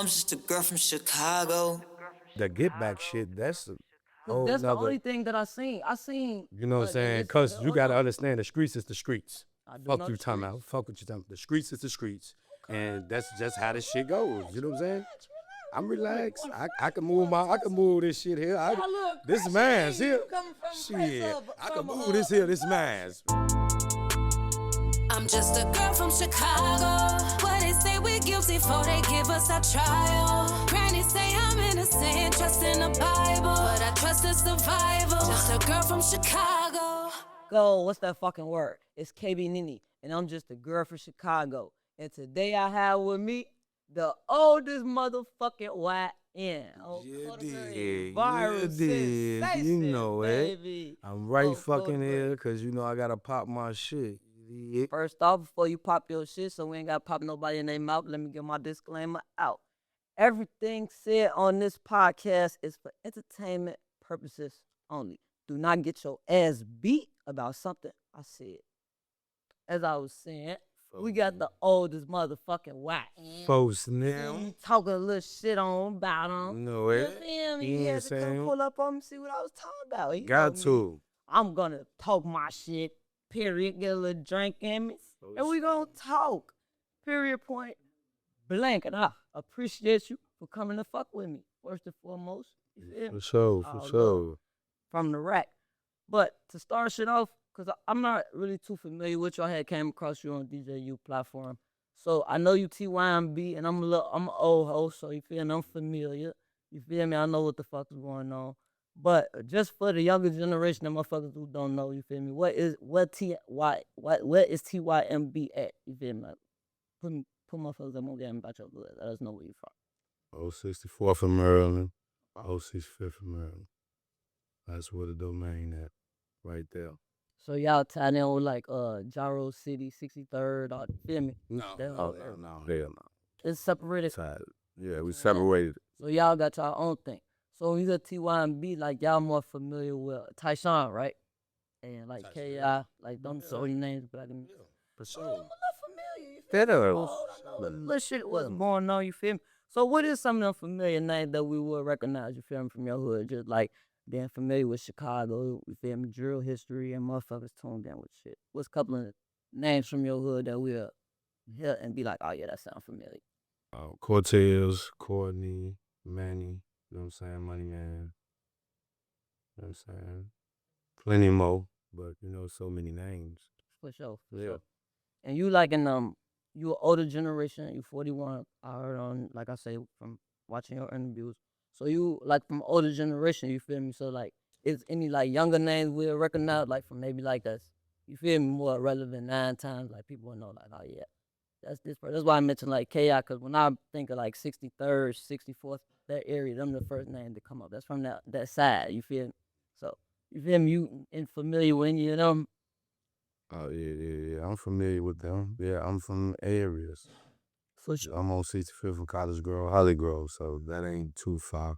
I'm just a girl from Chicago. The get back shit, that's a whole That's the nother, only thing that I seen. you know what I'm saying? Because you got to understand the streets is the streets. I do Fuck know you the talking streets. about. Fuck what you talking about. The streets is the streets. And that's just how this shit goes. You know what I'm saying? I'm relaxed. I can move this shit here. This man's here. Shit. I can move this here. This man's. I'm just a girl from Chicago. What they say we guilty for, they give us our trial. Granny say I'm innocent, trust in the Bible, but I trust the survival. Just a girl from Chicago. Go, what's that fucking word? It's KB Nene, and I'm just a girl from Chicago. And today I have with me the oldest motherfucking YN. You did. Viral You did. sensation, You know it. baby. I'm right Oh, fucking go here because you know I got to pop my shit. Yeah. First off, before you pop your shit, so we ain't got to pop nobody in their mouth, let me get my disclaimer out. Everything said on this podcast is for entertainment purposes only. Do not get your ass beat about something I said. As I was saying, we got the oldest motherfucking YN. Folks now. Talking a little shit on about him. No You it. feel me? He He ain't had to come saying- pull up on me, see what I was talking about. He Got told me, to. I'm gonna talk my shit, period, get a little drink in me, and we gonna talk, period, point blank. And I appreciate you for coming to fuck with me, first and foremost. You feel me? For sure, Oh, for sure. From the rack. But to start shit off, because I'm not really too familiar with you, I had came across you on DJU platform. So I know you TYMB, and I'm an old host, so you feel me? I'm familiar. You feel me? I know what the fuck is going on. But just for the younger generation of motherfuckers who don't know, you feel me? What is TYMB at? You feel me? Like, put motherfuckers up on game about your blood. Let us know where you from. 064 from Maryland. 065 from Maryland. That's where the domain at. Right there. So y'all tied in with like Jaro City, 63rd, or you feel me? No. Hell no. It's separated. Yeah, we separated. So y'all got y'all own thing. So when you got TYMB, like y'all more familiar with Tyshawn, right? And like K.I., like them so your names, but I can. For I'm a little familiar. You feel That little shit was going on, you feel me? So what is some of them familiar names that we would recognize, you feel me, from your hood? Just like being familiar with Chicago, you feel me, drill history and motherfuckers tuned in with shit. What's a couple of names from your hood that we'll hear and be like, oh yeah, that sounds familiar? Cortez, Courtney, Manny, you know what I'm saying? Money Man. You know what I'm saying? Plenty more, but you know, so many names. For sure. Yeah. And you like in you an older generation, you 41. I heard on, like I say, from watching your interviews. So you like from older generation, you feel me? So like, is any like younger names we'll recognize, like from maybe like us, you feel me, more relevant 9 times, like people will know like, oh yeah, that's this person. That's why I mentioned like KI, because when I think of like 63rd, 64th, that area, them the first name to come up. That's from that side, you feel me? So, you feel me? You familiar with any of them? Oh, yeah. I'm familiar with them. Yeah, I'm from areas. For sure. I'm on 65th from Cottage Grove, Holly Grove, so that ain't too far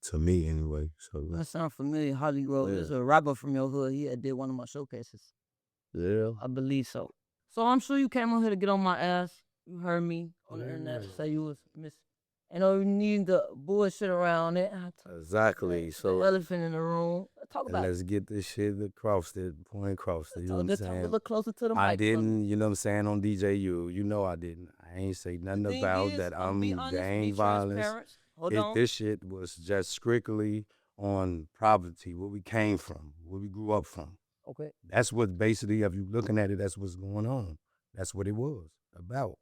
to me anyway. So That sound familiar. Holly Grove Yeah. is a rapper from your hood. He had did one of my showcases. yeah. I believe so. So I'm sure you came on here to get on my ass. You heard me on the Yeah. internet say you was miss. You know, you need the bullshit around it. Exactly. The So elephant in the room. Talk and about it. let's get this shit across the point across the, you know what I'm Just talk a saying? little closer to the mic. I didn't, you know what I'm saying, on DJU. You know I didn't. I ain't say nothing The thing about is, that I'm be honest, gang be violence. transparent. Hold If on. this shit was just strictly on poverty, where we came from, where we grew up from. Okay. That's what basically, if you looking at it, that's what's going on. That's what it was about.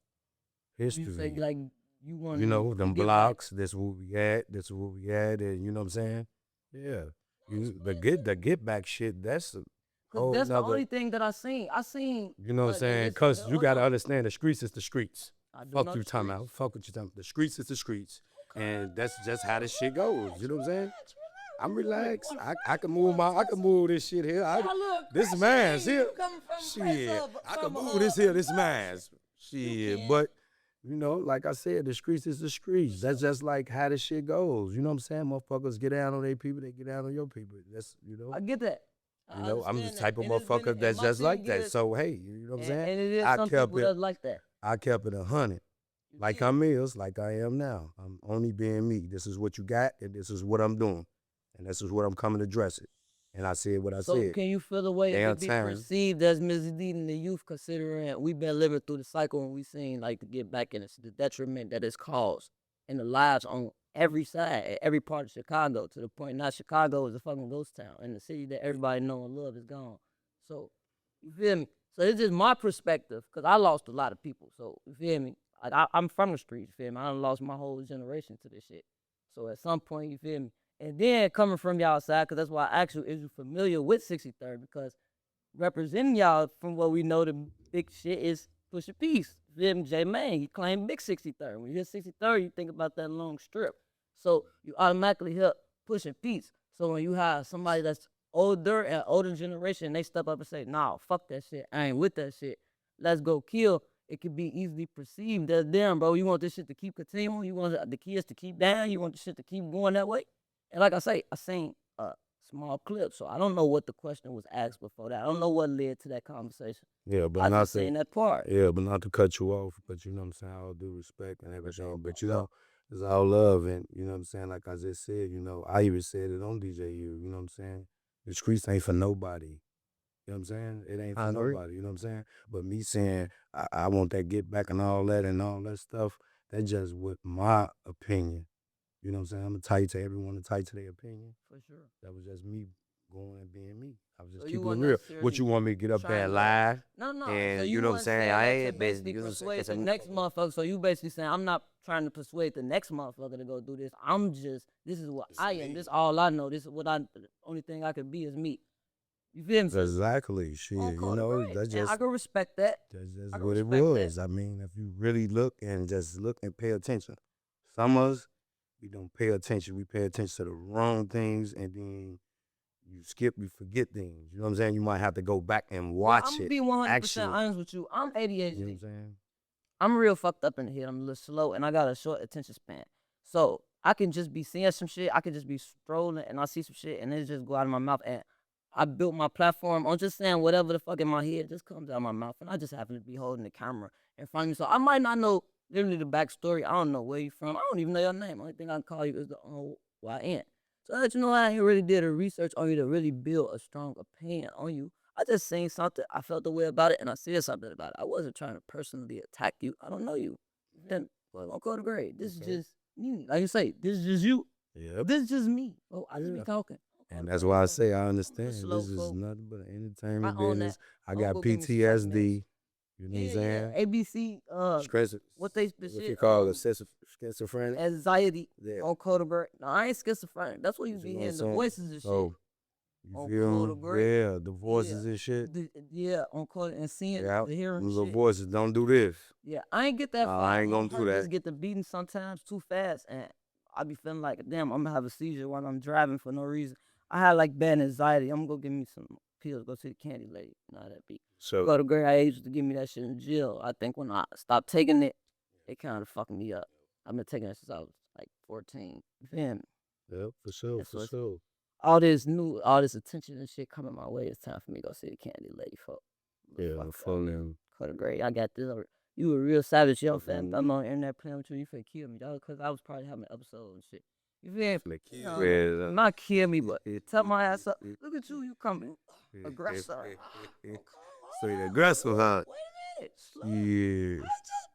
History. You say like you want You know, them get blocks, that's where we at, and you know what I'm saying? Yeah. The get back shit, that's a whole that's the nother, only thing that I seen. you know what I'm saying? Because you got to understand the streets is the streets. I do Fuck know you the talking streets. about. Fuck what you talking about. The streets is the streets. And that's just how this shit goes. You know what I'm saying? I'm relaxed. I can move this shit here. This man's here. Shit. I can move this here. This man's. Shit. But, you know, like I said, the streets is the streets. That's just like how this shit goes. You know what I'm saying? Motherfuckers get down on their people, they get down on your people. That's, you know. I get that. You know, I'm the type of motherfucker that's just like that. So, hey, you know what I'm saying? And it is I some kept people it- that like that. I kept it 100. Like I'm is, like I am now. I'm only being me. This is what you got, and this is what I'm doing, and this is what I'm coming to address it. And I said what I So said. can you feel the way it could be Downtown. perceived as misleading the youth, considering we've been living through the cycle and we seen like to get back in the detriment that it's caused in the lives on every side, at every part of Chicago, to the point now Chicago is a fucking ghost town, and the city that everybody know and love is gone. So you feel me? So it's just my perspective, because I lost a lot of people. So you feel me? Like I'm from the streets, you feel me? I done lost my whole generation to this shit. So at some point, you feel me? And then coming from y'all side, because that's why I asked you, is you familiar with 63rd? Because representing y'all, from what we know, the big shit is Pusha Peace. Then J Mane, he claimed big 63rd. When you hear 63rd, you think about that long strip. So you automatically hear Pusha Peace. So when you have somebody that's older and older generation, they step up and say, nah, fuck that shit. I ain't with that shit. Let's go kill. It could be easily perceived as, damn, bro, you want this shit to keep continuing? You want the kids to keep down? You want the shit to keep going that way? And like I say, I seen a small clip, so I don't know what the question was asked before that. I don't know what led to that conversation. Yeah, but I not just seen that part. Yeah, but not to cut you off, but you know what I'm saying, all due respect and everything. But you know, it's all love, and you know what I'm saying. Like I just said, you know, I even said it on DJU. You know what I'm saying. The streets ain't for nobody. You know what I'm saying? It ain't for nobody. You know what I'm saying? But me saying I want that get back and all that stuff, that's just with my opinion. You know what I'm saying? I'm tight to everyone, tight to their opinion. For sure. That was just me going and being me. I was just So you keeping it wasn't real. What you want me to get up there and lie? No. And So you know what I'm saying? I ain't basically basically persuade the next motherfucker. So you basically saying, I'm not trying to persuade the next motherfucker to go do this. I'm just, this is what I am. This is all I know. This is what the only thing I can be is me. You feel me? Exactly. Shit, you know, that's just, I can respect that. that's just what it was. I mean, if you really look and pay attention. Some of us, we don't pay attention. We pay attention to the wrong things, and then you forget things. You know what I'm saying? You might have to go back and watch I'm it. gonna be 100% actually. honest with you. I'm ADHD. You know what I'm saying? I'm real fucked up in the head. I'm a little slow, and I got a short attention span. So I can just be seeing some shit. I can just be strolling, and I see some shit, and it just go out of my mouth. And I built my platform on just saying whatever the fuck in my head just comes out of my mouth, and I just happen to be holding the camera in front of me. So I might not know literally the backstory. I don't know where you from. I don't even know your name. Only thing I can call you is the OYN. So that you know, I ain't really did a research on you to really build a strong opinion on you. I just seen something. I felt the way about it, and I said something about it. I wasn't trying to personally attack you. I don't know you. Then, well, don't go to grade. This is just me. Like you say, this is just you. Yep. This is just me. Oh, I just be talking. And that's why I say I understand. Slow This is folk. nothing but an entertainment I own business. that. I Don't got go give me some PTSD. You know what I'm saying? ABC, what they What shit, you call schizophrenic? anxiety Yeah. on Codeberg. No, I ain't schizophrenic. That's what you You be know what hearing, I'm the saying? voices and So, shit. you On feel me? Codeberg. Yeah, the voices and shit. On Code and seeing, Yeah, the hearing them little shit. voices, don't do this. Yeah, I ain't get that No, far. I ain't gonna do that. Just get the beating sometimes too fast, and I be feeling like, damn, I'm gonna have a seizure while I'm driving for no reason. I had like bad anxiety. I'm gonna go get me some pills. Go see the candy lady. Nah, that be. So, Go to grade. I used to give me that shit in jail. I think when I stopped taking it, it kind of fucked me up. I've been taking it since I was like 14. You feel me? yeah, for sure, Yeah, so for it's- sure. all this attention and shit coming my way. It's time for me to go see the candy lady. Fuck. Yeah, full them. Go to grade. I got this. You a real savage, yo, fam. I'm on the internet playing with you. You finna kill me, dog, because I was probably having an episode and shit. You feel me? Not kill me, but tell my ass up. Look at you coming. Aggressor. So you're aggressive, huh? Wait a minute. Yeah. I just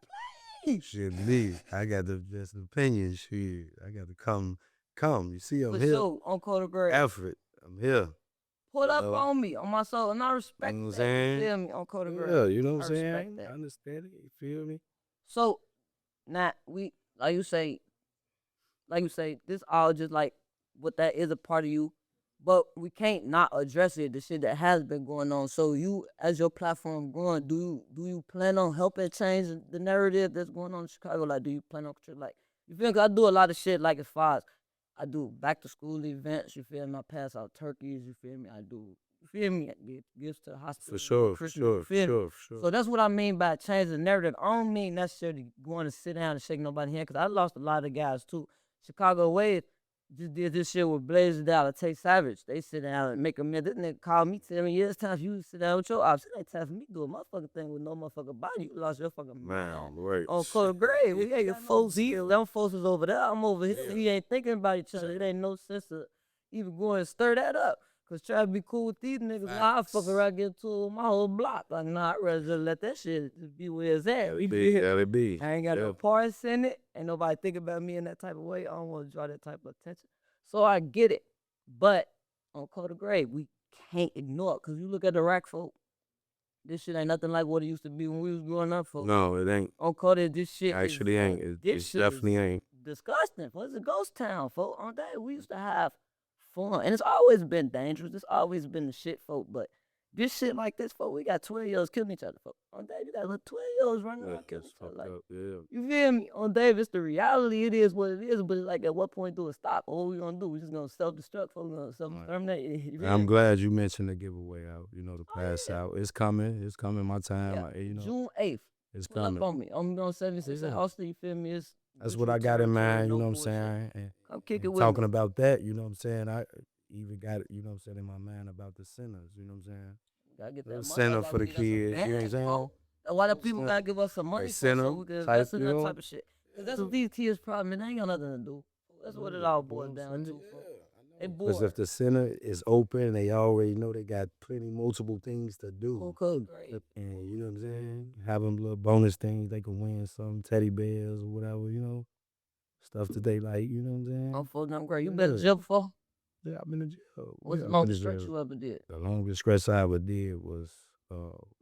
played. Shit, me. I got the best opinion. Shit, I got to come. You see, I'm For here. sure, on Coda grade. Effort. I'm here. Pull up on me, on my soul, and I respect You know what I'm that. saying? You feel me? On Coda grade. Yeah, you know what I'm I saying? respect that. I understand it. You feel me? So, now, like you say, this all just like what that is a part of you, but we can't not address it, the shit that has been going on. So you, as your platform growing, do you plan on helping change the narrative that's going on in Chicago? Like, do you plan on, like, you feel me? 'Cause I do a lot of shit, like, as far as I do back to school events, you feel me? I pass out turkeys, you feel me? I do, you feel me? I give gifts to the hospital. For sure. So that's what I mean by changing the narrative. I don't mean necessarily going to sit down and shake nobody's hand, because I lost a lot of guys too. Chicago Way, just did this shit with Blaze Dollar, Tay Savage. They sit down and make a minute. This nigga called me 10 years time. You sit down with your ops. It ain't time for me to do a motherfucking thing with no motherfucking body. You lost your fucking Man, right. on Color Grade. We ain't folks here. Them folks is over there. I'm over here. We ain't thinking about each other. It ain't no sense of even going and stir that up. Cause try to be cool with these niggas. Nah, I fuck around get to my whole block. Like, nah, I'd rather just let that shit just be where it's at. It be. I ain't got no parts in it. Ain't nobody think about me in that type of way. I don't want to draw that type of attention. So I get it. But on Code of Grade, we can't ignore it. Because you look at the rack folk, this shit ain't nothing like what it used to be when we was growing up, folks. No, it ain't. On Code of this shit Actually ain't. It definitely ain't. Disgusting. It's a ghost town, folks. On that, we used to have fun. And it's always been dangerous. It's always been the shit, folk. But this shit like this, folks, we got 12-year-olds killing each other, folks. On that, you got little 12-year-olds running around killing each other. Like, you feel me? On Dave, it's the reality. It is what it is. But it's like, at what point do it stop? What we gonna do? We just gonna self-destruct, folks. We gonna self-exterminate. I'm glad you mentioned the giveaway out. You know, the pass out. It's coming. It's coming. My time. Yeah. You know, June 8th. it's Pull coming. up on me. I'm on 76. Austin, you feel me? That's what I got in mind. You know what I'm saying? And come kick it with talking me. about that. You know what I'm saying? I even got it. You know what I'm saying, in my mind about the sinners. You know what I'm saying? Gotta get that Center for the kids. You know what I'm saying? Why the people gotta give us some money for center so we can type, invest in you that know? type of shit? Cause that's what these kids' problem. It ain't got nothing to do. That's what it all boils down to. They bored. Because if the center is open, they already know they got plenty multiple things to do. Okay, great. And you know what I'm saying? Have them little bonus things. They can win some teddy bears or whatever, you know? Stuff that they like, you know what I'm saying? I'm full damn great. You been to jail before? Yeah, I've been to jail. What's the longest stretch you ever did? The longest stretch I ever did was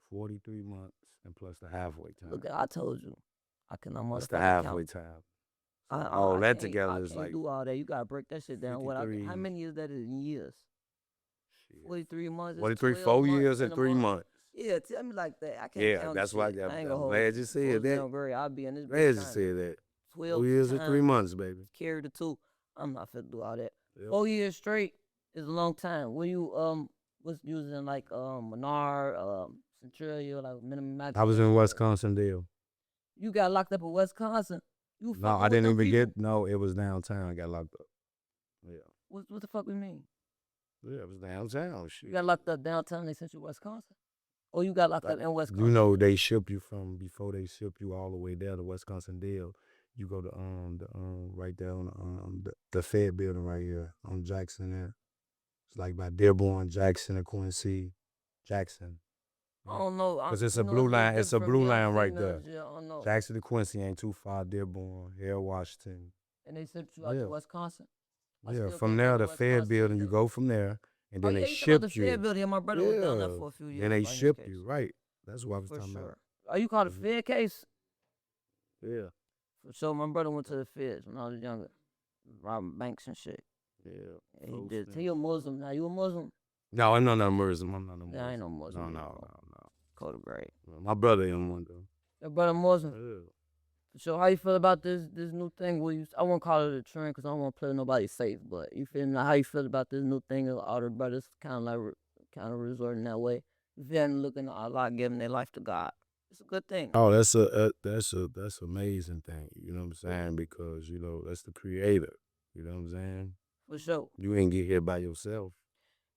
43 months and plus the halfway time. Look, I told you. I cannot What's motherfucking the halfway count. time? All that together is I like can't do all that. You gotta break that shit down. How 53. many is that in years? 43 months. 43, 4 years and 3 months. Yeah, tell me like that. I can't Yeah, count that's shit. why I ain't I'm gonna glad you said that. I'll be in this Glad bitch you time. said that. 12 4 years and 3 times. months, baby. Carry the two. I'm not finna do all that. Yep. 4 years straight is a long time. When you was using like Menard, Centralia, like minimum max. I was in Wisconsin deal. You got locked up in Wisconsin. You No, I didn't even get. No, it was downtown. I got locked up. Yeah. What the fuck we mean? Yeah, it was downtown. Shit. You got locked up downtown. They sent you to Wisconsin. Or you got locked up in Wisconsin. You know they ship you from before they ship you all the way there to Wisconsin deal. You go to right there on the Fed building right here on Jackson there. It's like by Dearborn, Jackson, and Quincy, Jackson. I don't know. Because it's a blue line. It's a blue line right there. Yeah, I don't know. Jackson to Quincy ain't too far. Dearborn, here, Washington. And they sent you out to Wisconsin. Yeah, from there the Fed building. You go from there, and then they ship you. Fed building. My brother was down there for a few years. Then they ship you, right? That's what I was talking about. Are you called a Fed case? Yeah. So my brother went to the Feds when I was younger, robbing banks and shit. Yeah. He did. He a Muslim. Now you a Muslim? No, I'm not a Muslim. I'm not a Muslim. Yeah, I ain't no Muslim. No. Code of Grade. My brother ain't one though. Your brother Muslim? Yeah. So how you feel about this new thing? I won't call it a trend because I don't want to play nobody safe. But you feel me? How you feel about this new thing? All the brothers kind of resorting that way. Then looking at Allah, giving their life to God. It's a good thing. Oh, that's an amazing thing. You know what I'm saying? Because you know that's the Creator. You know what I'm saying? For sure. You ain't get here by yourself.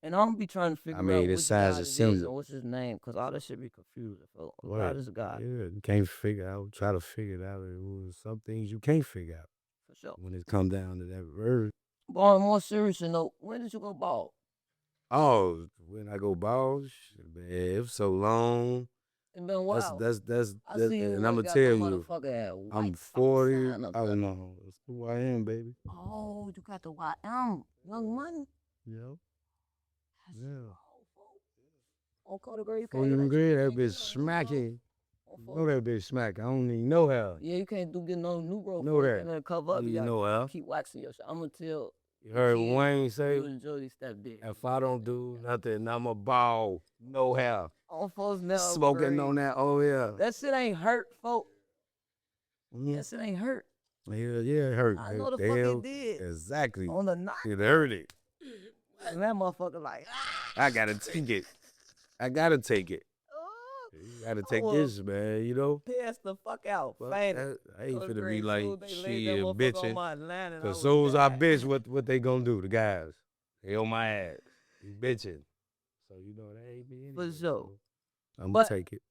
And I don't be trying to figure out it which sounds God it is similar. or what's his name, because all that shit be confusing. Right. God is God. Yeah, you can't figure out. Try to figure it out. It was some things you can't figure out. For sure. When it come down to that word. But on a more serious note, when did you go bald? Oh, when I go bald, man, it was so long. It's been a while. That's and I'm gonna tell you, I'm 40. I don't know. That's who I am, baby. Oh, you got the YM, Young Money. Yep. Yeah. On Code of Grade, Oh, you agree? That bitch smacking. You know that bitch smack. I don't even know how. Yeah, you can't get no new growth. Know that. And then cover up. You know how. Keep waxing your shit. I'm gonna tell. You heard Wayne say, you enjoy these step big. if I don't do nothing, I'm a ball. No how. On folks now. Smoking on that. Oh yeah. That shit ain't hurt, folks. Mm-hmm. That shit ain't hurt. Yeah, it hurt. I know the fuck it did. Exactly. On the night. It hurt it. And that motherfucker like, I gotta take it. You gotta take this, man. You know. Pass the fuck out. But Fainted. I ain't Go to finna be grade like school, they laid that shit motherfucker on bitching. my line and I Cause was soon as I mad. bitch, what they gonna do? The guys, they on my ass. You bitching. So you know that ain't me anyway. For sure. I'm But- gonna take it.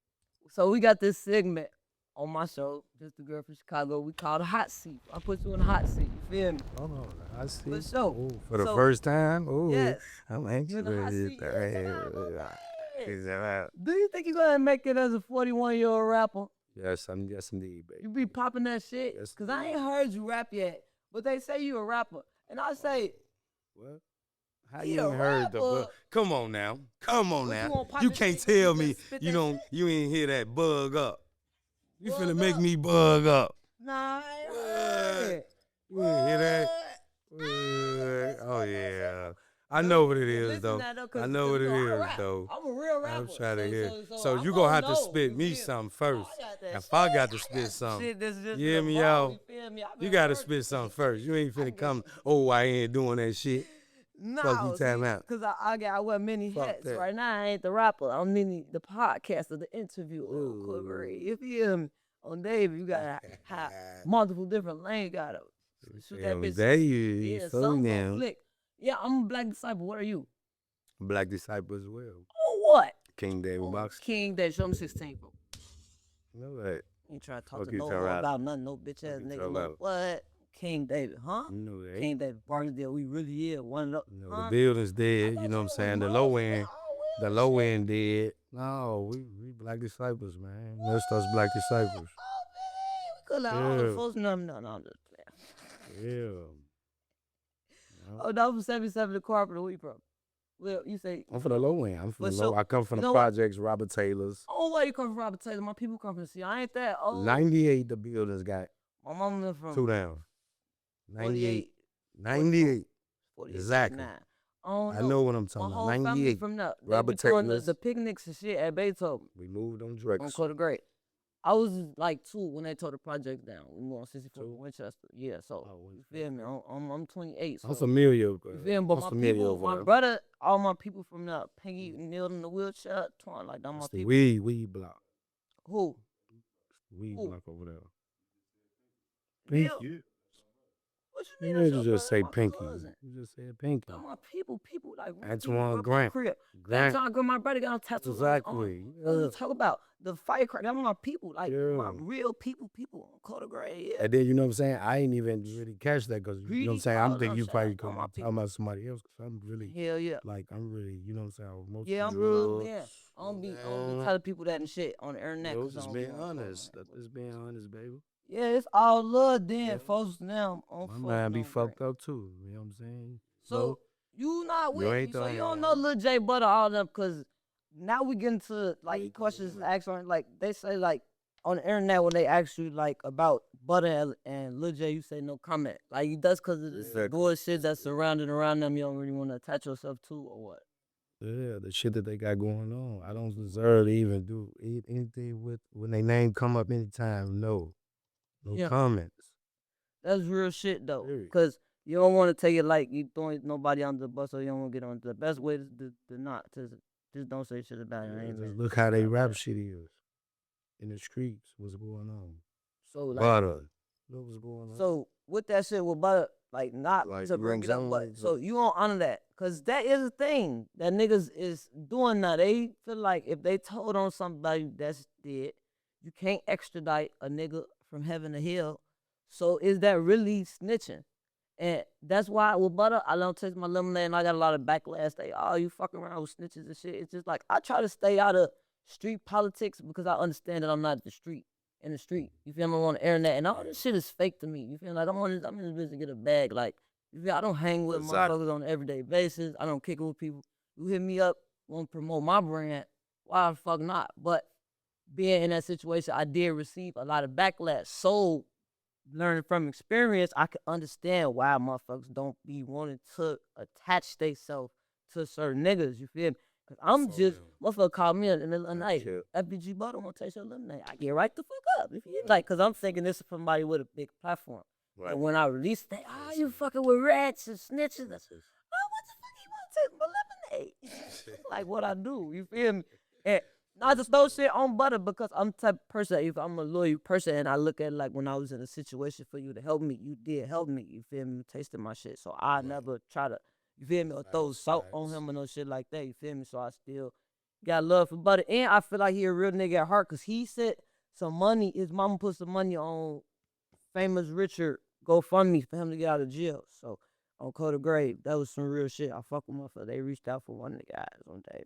So we got this segment on my show, Just a Girl from Chicago. We call the hot seat. I put you in the hot seat. You feel me? Hold on, I see. For sure. Ooh, for the So- first time. Ooh, Yes. I'm You anxious. in the hot seat. Yes, Do you think you're gonna make it as a 41-year-old rapper? yes, indeed, baby. You be popping that shit? Yes, Cause I ain't heard you rap yet. But they say you a rapper. And I say, What? How He you a ain't heard the rapper. bug? Come on now. Come on What, you now. gonna pop You this can't shit? You tell just me spit you that don't shit? you ain't hear that bug up. You Bug finna make up? me bug up. nah, I ain't What? heard it. You ain't hear that? What? Oh yeah. I know what it is Listen though. now, though, I 'cause know what it I is rap. though. I'm a real rapper. I'm trying to hear. So I'm you gonna have to know, spit you me feel something first. I got that If shit. I got to I spit something, shit that's just you hear me evolved, out? you feel me? I've You been gotta working. spit something first. You ain't finna get come. some- Oh, I ain't doing that shit. No, Fuck you talking about. Cause I wear many Fuck hats that. right now. I ain't the rapper. I'm Nene, the podcaster, the interviewer, Ooh. Quiver. You feel me? On David, you gotta have multiple different lanes. You gotta shoot that bitch. There you Yeah, so something now. gonna flick. Yeah, I'm a Black Disciple. What are you? Black Disciple as well. Oh, what? King David Box. King Day, show me 16, bro. You know that. Ain't trying to talk Fuck to you no talking hoe about? about nothing, no bitch ass you nigga. talking No, about? what? King David, huh? You know that. King David, Barksdale, we really is one up. You know, huh? the building's dead. I You know what I'm thought saying? The was low Moses. end. Oh, The well, low shit. end dead. No, we Black Disciples, man. That's us Black Disciples. Oh, man, we could have all the Yeah. folks. No, I'm just playing. Yeah. Oh, that was 77 the Carpenter. Where you from? Well, you say, I'm from the low end. I'm from But the so, low. I come from you the know what? projects, Robert Taylor's. oh, where you come from, Robert Taylor? My people come from. See, I ain't that old. 98, the buildings got My mom live from 2 down. 98. 48, 98. 48, Exactly. 49. I don't I know what I'm My talking whole about. family 98. from there. Robert They be throwing Taylor's. the picnics and shit at Beethoven We moved on on Drex. Coda Great. I was like 2 when they tore the project down. We moved on 64 2? in Winchester. Yeah, so Oh, you feel me? I'm 28. So I'm familiar. you feel me? But I'm my familiar people, over my there. brother, all my people from there, Peggy kneeled in the wheelchair, torn like that. My That's the people. weed block. Who? Weed Who? block over there. Bill? Pinky. What you mean? You That's didn't your just say brother? My Pinky. cousin. You just said Pinky. But my people like real Antoine people, Grant. Crib. Grant. Antoine Grant, my brother got a tattoo. Exactly. What you talk about? The firecracker. That's my people, like my Yeah. real people on Coda Gray. Yeah. And then, you know what I'm saying? I ain't even really catch that because, you know what I'm Greedy saying? I'm calls, thinking I'm you saying, probably like, all my talking about somebody else because I'm really, Hell yeah. like, I'm really, you know what I'm saying? Most Yeah, I'm real. Yeah. I don't be telling people that and shit on the internet. Yo, 'cause I just don't be being on phone, honest. man. Just being honest, baby. Yeah, it's all love then, Yeah. folks. Now on My fuck mind be no fucked break. up too. You know what I'm saying? So you not You with ain't me, so done you don't it. know Lil J Butter all them because now we get into like Wait, questions asked on like they say like on the internet when they ask you like about Butter and Lil J, you say no comment. Like that's because of this Exactly. bullshit that's surrounded around them. You don't really want to attach yourself to or what? Yeah, the shit that they got going on. I don't deserve to even do anything with when they name come up anytime. No Yeah. comments. That's real shit though, Period. because you don't want to take it like you throwing nobody under the bus or you don't want to get on the best way to not to just don't say shit about it. I Yeah, ain't just mad. look how they About rap that. shit is in the streets. What's going on? So like, Butter. Look what's going on. so with that shit with Butter, like not Like, to you know bring what it I'm up, saying? but Like, so you don't honor that, cause that is a thing that niggas is doing now. They feel like if they told on somebody that's dead, you can't extradite a nigga from heaven to hell. So is that really snitching? And that's why with Butter, I don't taste my lemonade, and I got a lot of backlash. They, oh, you fucking around with snitches and shit. It's just like I try to stay out of street politics because I understand that I'm not in the street. You feel me? I'm on the internet, and all this shit is fake to me. You feel me? Like I'm in this business to get a bag. Like you feel, I don't hang with Exactly. motherfuckers on an everyday basis. I don't kick it with people. You hit me up, want to promote my brand? Why the fuck not? But being in that situation, I did receive a lot of backlash. So learning from experience, I can understand why motherfuckers don't be wanting to attach themselves to certain niggas. You feel me? Cause I'm So, just yeah. motherfucker called me in the middle of the night. Yeah. FBG Butter want to taste your lemonade. I get right the fuck up. You feel me? Like, cause I'm thinking this is somebody with a big platform. Right. And when I release that, oh, you fucking with rats and snitches. I said, oh, what the fuck you want to take my lemonade? Like what I do. You feel me? And Not just throw shit on butter because I'm the type of person, if I'm a loyal person and I look at it like when I was in a situation for you to help me, you did help me. You feel me? You tasted my shit. So I never try to, you feel me, or throw salt on him or no shit like that. You feel me? So I still got love for butter. And I feel like he a real nigga at heart because he said some money, his mama put some money on famous Richard GoFundMe for him to get out of jail. So on Code of Grave, that was some real shit. I fuck with motherfuckers. They reached out for one of the guys on day.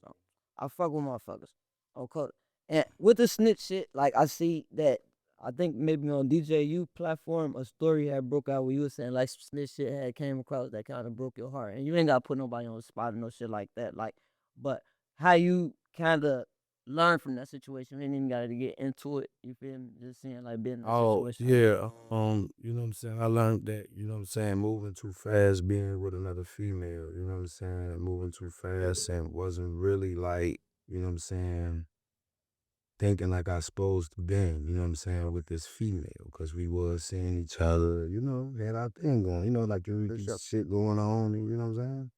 So I fuck with motherfuckers on Code. And with the snitch shit, like I see that I think maybe on DJU platform a story had broke out where you was saying like some snitch shit had came across that kind of broke your heart. And you ain't gotta put nobody on the spot or no shit like that. Like, but how you kind of learn from that situation. We ain't even gotta get into it. You feel me? Just saying like being in that Oh, situation. yeah. You know what I'm saying? I learned that, you know what I'm saying, moving too fast, being with another female, you know what I'm saying, moving too fast and wasn't really like, you know what I'm saying, thinking like I supposed to been, you know what I'm saying, with this female, because we was seeing each other, you know, had our thing going, you know, like shit going on, you know what I'm saying?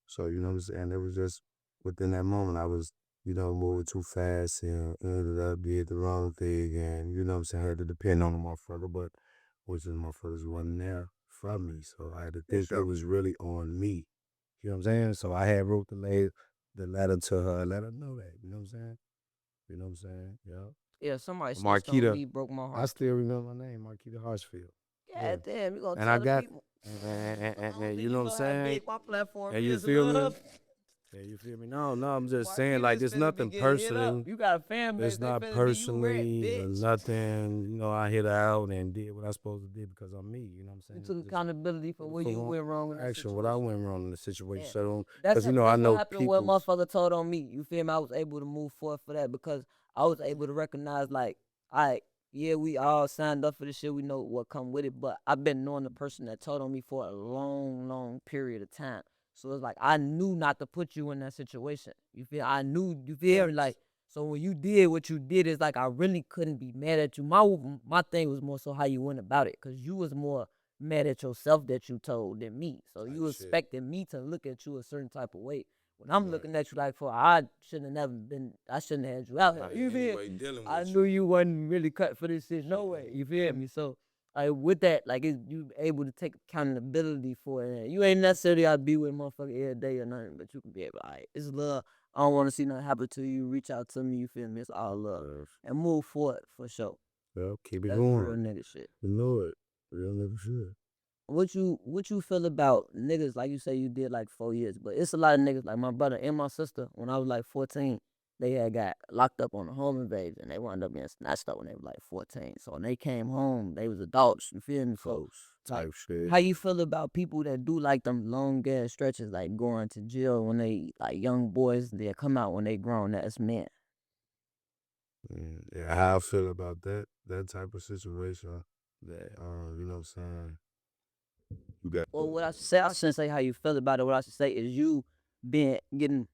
So, you know what I'm saying, it was just within that moment, I was, you know, moving too fast and ended up did the wrong thing and, you know what I'm saying, I had to depend on the motherfucker, but which is motherfuckers wasn't there from me. So I had to think it was really on me. You know what I'm saying? So I had wrote the letter to her, let her know that, you know what I'm saying? You know what I'm saying? Yeah. Yeah, somebody snitched on Marquita, me, broke my I heart. still remember my name, Marquita Hartsfield. God damn, you gonna And tell I the got, people. and you know what I'm saying? My platform And you is, feel me? love. Yeah, you feel me? No, I'm just saying, like, Marquita's there's finna be nothing getting hit up. personal. You got a fan base. It's They not finna be you rent, personally or bitch. nothing. You know, I hit her out and did what I supposed to do because I'm me. You know what I'm saying? You took accountability for where you went wrong in that Action, situation. what I went wrong in the situation. Yeah. So, That's because, you know, I what know happened. people. What motherfucker told on me. You feel me? I was able to move forward for that because I was able to recognize like, alright, yeah, we all signed up for this shit. We know what come with it, but I've been knowing the person that told on me for a long, long period of time. So it's like I knew not to put you in that situation. You feel? I knew. You feel me? Like, so when you did what you did, it's like I really couldn't be mad at you. My thing was more so how you went about it, cause you was more mad at yourself that you told than me. So you expected me to look at you a certain type of way. When I'm looking at you like, for I shouldn't have never been. I shouldn't have had you out here. You feel? I knew you wasn't really cut for this shit. No way. You feel me? So. Like with that, like you able to take accountability for it. You ain't necessarily gotta be with a motherfucker every day or nothing, but you can be able, alright, it's love. I don't want to see nothing happen to you. Reach out to me, you feel me? It's all love. And move forward for sure. Well, keep it That's going. real nigga shit. You know it. Real nigga shit. What you feel about niggas, like you say you did like 4 years, but it's a lot of niggas like my brother and my sister, when I was like 14, they had got locked up on a home invasion and they wound up being snatched up when they were like 14. So when they came home, they was adults, you feel me? Close Like, type shit. how you feel about people that do like them long ass stretches, like going to jail when they like young boys, they come out when they grown as men? Yeah, how I feel about that type of situation. That you know what I'm saying? You got Well, what I should say, I shouldn't say how you feel about it. What I should say is you getting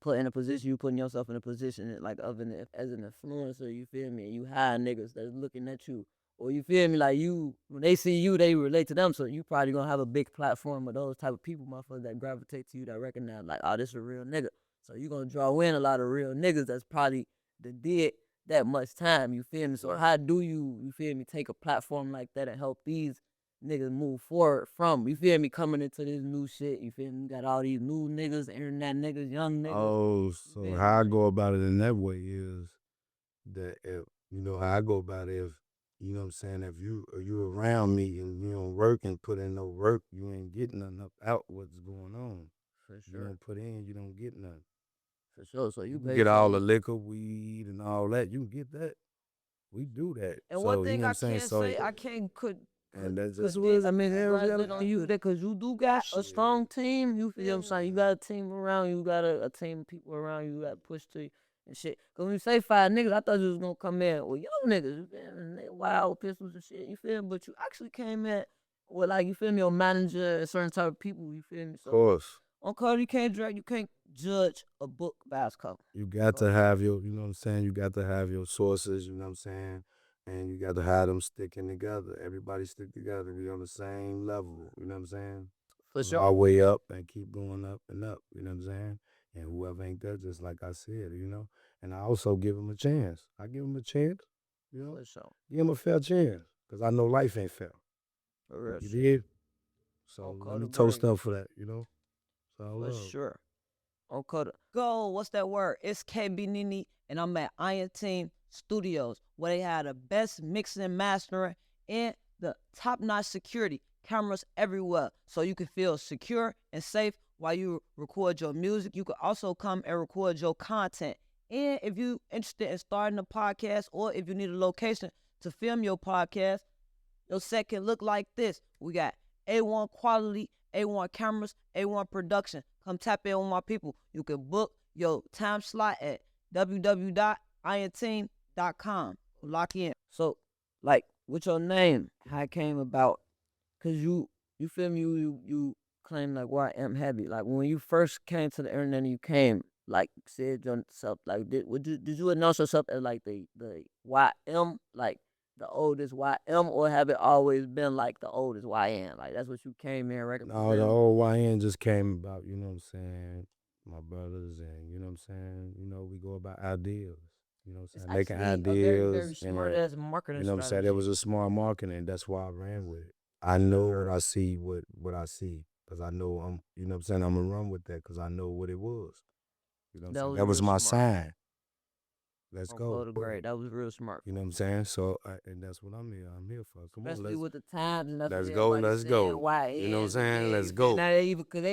put in a position, you putting yourself in a position like of an as an influencer, you feel me? And you hire niggas that's looking at you. Or you feel me, like you when they see you, they relate to them. So you probably gonna have a big platform of those type of people, motherfuckers that gravitate to you, that recognize like, oh, this is a real nigga. So you gonna draw in a lot of real niggas that's probably that did that much time, you feel me? So how do you feel me, take a platform like that and help these niggas move forward from, you feel me, coming into this new shit, you feel me? You got all these new niggas, internet niggas, young niggas. Oh, so how I go about it in that way is that if you know how I go about it, if you know what I'm saying, if you around me and you don't work and put in no work, you ain't getting nothing up out what's going on. For You sure. don't put in, you don't get nothing. For sure. So You can get all the liquor, weed, and all that. You can get that. We do that. And so, one you thing know what I I'm saying? can't So, say, I can't could and that's could just what it is. I mean, congratulate on you that because you do got a strong team. You feel what I'm saying? You got a team around you. You got a team of people around you. You got push to you and shit. Cause when you say 5 niggas, I thought you was gonna come in with young niggas. You feel me? They wild pistols and shit. You feel me? But you actually came in with like, you feel me, your manager and certain type of people. You feel me? So Of course. on card you can't judge a book by its cover. You got to have your, you know what I'm saying? You got to have your sources, you know what I'm saying? And you got to have them sticking together. Everybody stick together. We on the same level, you know what I'm saying? For From sure. our way up and keep going up and up, you know what I'm saying? And whoever ain't there, just like I said, and I also give them a chance. I give them a chance, For sure. give them a fair chance, because I know life ain't fair. For real You shit. did? So On let me Coda toast Break. up for that, So I For love. sure. On Coda. Go, what's that word? It's KB Nene, and I'm at Iron Team Studios, where they have the best mixing and mastering and the top-notch security cameras everywhere, so you can feel secure and safe while you record your music. You can also come and record your content. And if you're interested in starting a podcast, or if you need a location to film your podcast, your set can look like this. We got A1 quality, A1 cameras, A1 production. Come tap in with my people. You can book your time slot at www.ionteam.com. Lock in. So, like, with your name, how it came about? Cause you feel me? You claim like YM heavy. Like when you first came to the internet, and you came like said yourself like did you announce yourself as like the YM, like the oldest YM, or have it always been like the oldest YN? Like that's what you came in No, the representing. old YN just came about, you know what I'm saying? My brothers, and you know what I'm saying? We go about ideas. You know what I'm It's saying? Making actually a very, very ideas, and smart ass marketing you know what I'm saying? strategy. It was a smart marketing, and that's why I ran with it. I know what I see, what I see, because I know you know what I'm saying? I'm gonna run with that because I know what it was. You know what I'm That saying? was That was real my smart. sign. Let's On go. Coda Great. That was real smart. You know what I'm saying? So, and that's what I'm here for. Come on, Especially with the times, and that's what let's go, everybody's let's saying. go. Why You know what I'm is saying? Let's you go. feel? Now they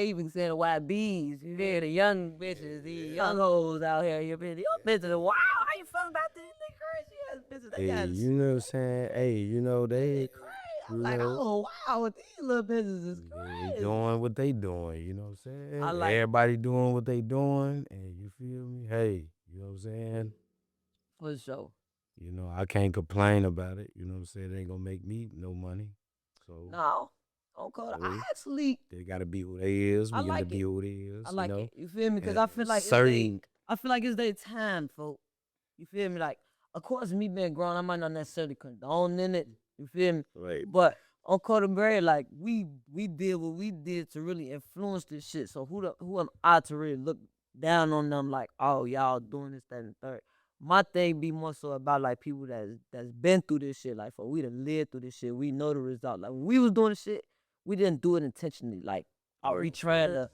even saying YBs. You hear the young bitches, the young hoes out here. You feel? Your bitches, wow, how you feeling about this? They crazy ass bitches. They Hey, got you know what I'm saying? Hey, they crazy. I'm you like, know, oh wow, these little bitches is they crazy. doing what they doing, you know what I'm saying? I like Everybody doing what they doing, and you feel me? Hey, you know what I'm saying? for sure. I can't complain about it. You know what I'm saying? It ain't gonna make me no money. So No, on Coda. I so actually, they gotta be who they is. I We gotta like be it. who they is, I like it. You feel me? Because And I feel like certain I feel like it's their time, folks. You feel me? Like, of course, me being grown, I might not necessarily condone in it. You feel me? right. But on Coda Berry, like we did what we did to really influence this shit. So who am I to really look down on them like, oh y'all doing this, that, and the third? My thing be more so about like people that's been through this shit. Like for we done lived through this shit, we know the result. Like when we was doing this shit, we didn't do it intentionally. Like, are we trying to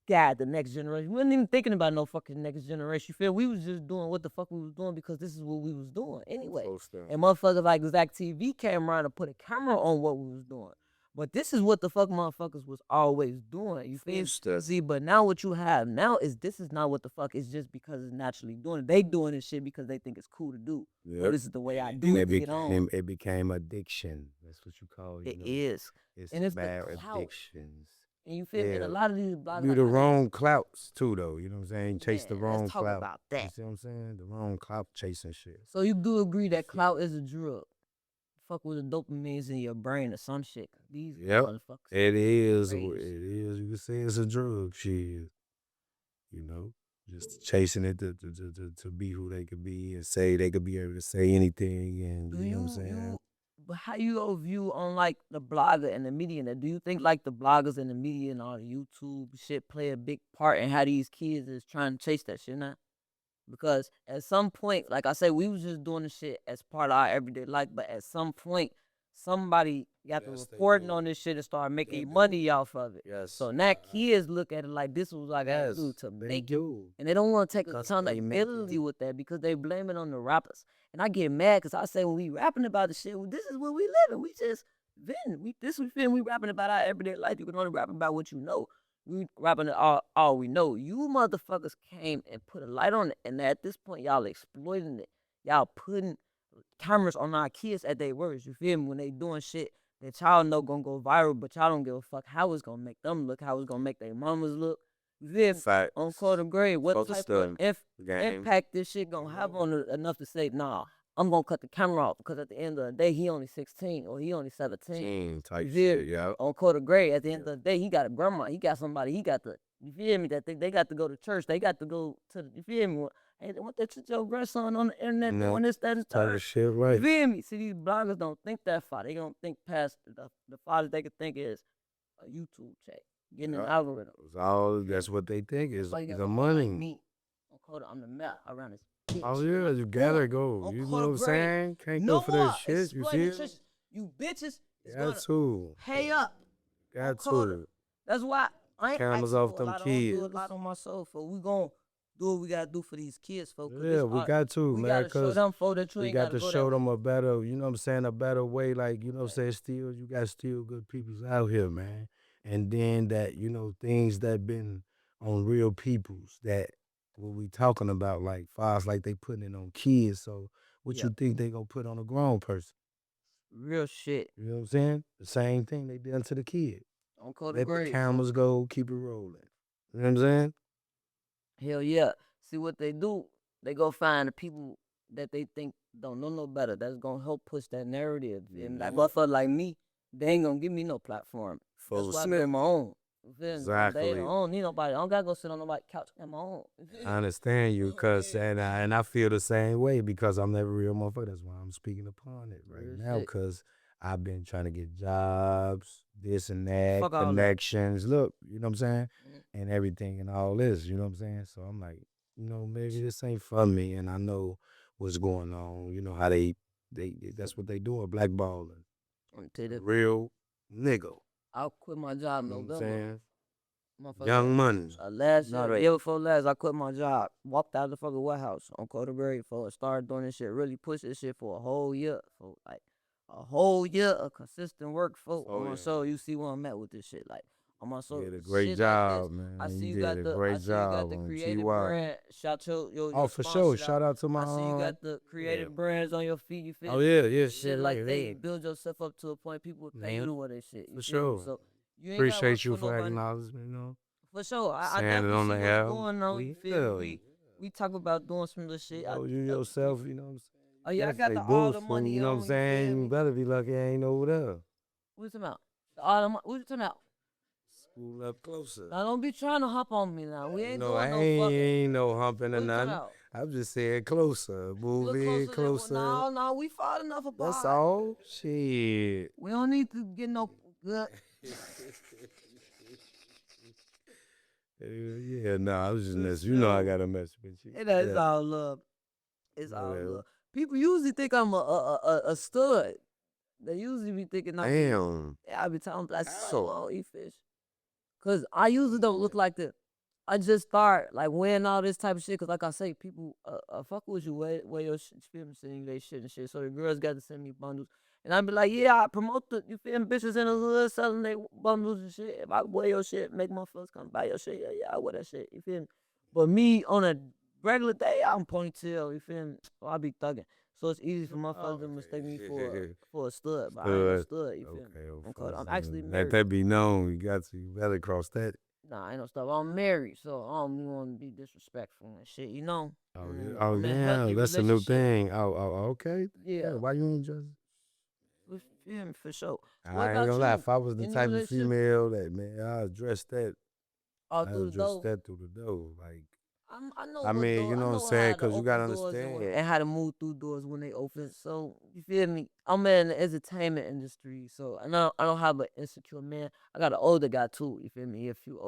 God, the next generation? We wasn't even thinking about no fucking next generation. You feel? We was just doing what the fuck we was doing because this is what we was doing anyway. And motherfuckers like Zach TV came around and put a camera on what we was doing. But this is what the fuck motherfuckers was always doing. You feel? See, but now what you have now is this is not what the fuck. It's just because it's naturally doing it. They doing this shit because they think it's cool to do. Yep. Well, this is the way I do it. Get on. It became addiction. That's what you call it. It is. It's And it's the bad clout. addictions. And you feel me? And a Yeah. lot of these blogs You like, the wrong clouts too, though. You know what I'm saying? Chase the Man, wrong let's talk clout. about You that. see what I'm saying? The wrong clout chasing shit. So you do agree that clout is a drug? Fuck with the dopamines in your brain or some shit. These motherfuckers. It is. Crazy. It is. You can say it's a drug. Shit. Just chasing it to be who they could be and say they could be able to say anything. And Do you know what I'm saying? but how you view on like the blogger and the media? And do you think like the bloggers and the media and all the YouTube shit play a big part in how these kids is trying to chase that shit now? Because at some point, like I said, we was just doing the shit as part of our everyday life. But at some point, somebody got to reporting on this shit and start making money off of it. Yes. So now kids look at it like this was like I do to make it. And they don't want to take accountability with that because they blame it on the rappers. And I get mad because I say when we rapping about the shit, well, this is what we living. We just venting. We rapping about our everyday life. You can only rap about what you know. We rapping all we know. You motherfuckers came and put a light on it, and at this point, y'all exploiting it. Y'all putting cameras on our kids at their worst. You feel me? When they doing shit that y'all know gonna go viral, but y'all don't give a fuck how it's gonna make them look, how it's gonna make their mamas look. You feel me? Facts. On Coda Grade, what Focus type of game. impact this shit gonna have on it enough to say, nah, I'm gonna cut the camera off because at the end of the day, he only 16 or he only 17. Type You feel shit, me? yeah. On Coda Gray, at the end of the day, he got a grandma, he got somebody, he got the, you feel me? That they got to go to church, they got to go to, you feel me? Hey, they want that shit your grandson on the internet doing this, that, and Type third. of shit, right. You feel me? See, these bloggers don't think that far. They don't think past the farthest they could think is a YouTube check. getting an Yup. algorithm. It's all that's what they think is Like the money. me. I'm the map around this bitch. Oh yeah, you gotta go. You know what I'm saying? Can't go for that shit. You see it? You bitches is Got to. pay up. Got to. That's why I ain't Cameras asking off for a them lot. I don't do a kids. lot on myself, for we gon' do what we gotta do for these kids, folks. Yeah, we got to, we man, gotta show because them, for that you we ain't got gotta to go show that them a better, you know what I'm saying, a better way. Like, you know what I'm saying, you got still good peoples out here, man. And then that, things that been on real peoples that what we talking about, like, far as like they putting it on kids. So what Yeah, you think they gonna put on a grown person? real shit. You know what I'm saying? The same thing they done to the kid. On code of Let the grade. cameras go, keep it rolling. You know what I'm saying? Hell yeah. See what they do? They go find the people that they think don't know no better. That's gonna help push that narrative. And like motherfucker like me, they ain't gonna give me no platform. That's why I build my own. You feel me? Exactly. I don't need nobody. I don't gotta go sit on nobody's couch at my own. I understand you, cause and I feel the same way because I'm never real motherfucker. That's why I'm speaking upon it right Real now, shit. cause I've been trying to get jobs, this and that, Fuck all that. connections. Look, you know what I'm saying, Mhm. and everything and all this. You know what I'm saying. So I'm like, maybe this ain't for me, and I know what's going on. You know how they that's what they doing, blackballing. I'm tell you this, Real nigga. I'll quit my job You know what I'm November. saying? Motherfucker. Young money. Last year before last, I quit my job. Walked out of the fucking warehouse on Coderberry for started doing this shit. Really pushed this shit for a whole year. For like a whole year of consistent work. For on my soul, you see where I'm at with this shit. Like on my soul, You did a great shit job, like this. man. I see You you did got a the. great I see you got job the on creative T-Wop. brand. Shout your Oh, for sure. Shout out to my. I see you got the creative brands on your feet. You feel? Oh yeah, Shit like that. You build yourself up to a point people will pay you to wear that shit. You for feel me? sure. So you ain't gotta work Appreciate you for for nobody. acknowledgement. For sure. I Saying it definitely on see the what's air. going on. You feel me? We talk about doing some of this shit. You yourself, you know what I'm saying? Oh yeah, I got Definitely all the boosting, money you know what on. I'm You saying? feel You me? better be lucky I ain't over there. What you talking about? All the money. What you talking about? School up closer. Now don't be trying to hop on me now. We ain't doing I no fucking. ain't no humping or What you talking nothing. about? I'm just saying closer. Move Look in closer. closer. No, we far enough apart. That's all. Shit. We don't need to get no good. Yeah, no, I was just messing. You know I got a mess with you. It's all love. It's all love. People usually think I'm a stud. They usually be thinking I'm. Damn. I be telling them, like, so I don't eat fish. Cause I usually don't look like that. I just start like wearing all this type of shit. Cause like I say, people fuck with you, wear your shit, you feel me, sending they shit and shit. So the girls got to send me bundles, and I be like, yeah, I promote the you feel me, bitches in the hood selling they bundles and shit. If I wear your shit, make motherfuckers come buy your shit. Yeah, I wear that shit. You feel me? But me on a regular day, I'm ponytail. You feel me? So I be thugging. So it's easy for motherfuckers to mistake me for a stud, but I ain't no stud. You feel me? I'm actually married. Let that be known. You got to. You better cross that. Nah, ain't no stuff. I'm married, so I don't want to be disrespectful and shit, you know? Oh yeah, that's a new thing. Okay. Yeah. Why you ain't just? You feel me? For sure. I ain't gonna lie. If I was the type of female that, man, I'd address that. All through the door. That through the door. Like, I know. I mean, you know what I'm saying? Because you gotta understand. And how to move through doors when they open. So you feel me? I'm in the entertainment industry, so I don't have an insecure man. I got an older guy too. You feel me? He a few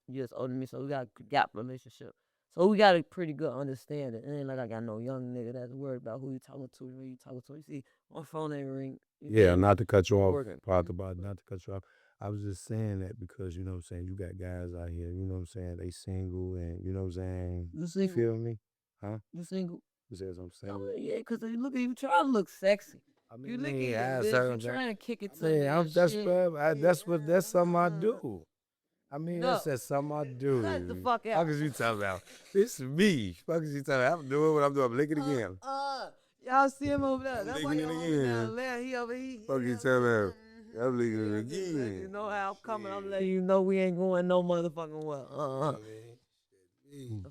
years older than me, so we got a gap relationship. So we got a pretty good understanding. It ain't like I got no young nigga that's worried about who you talking to, who you talking to. You see, my phone ain't ring. Yeah, not to cut you off. Not to cut you off. I was just saying that because, you know what I'm saying, you got guys out here, you know what I'm saying, they single and, you know what I'm saying. You single? Feel me? Huh? You single? You says I'm single? Oh, yeah, because you look at you trying to look sexy. I mean, You look at yeah, you trying to kick it to me. that's something I do. I mean, No. that's something I do. Cut the fuck out. Fuck is you talking about? This is me. Fuck is you talking about? I'm doing what I'm doing. I'm licking again. Y'all see him over there. That's why licking y'all it again. there. He over here. Fuck you talking about? I'm licking it again. You know how I'm coming. I'm letting you know we ain't going no motherfucking well.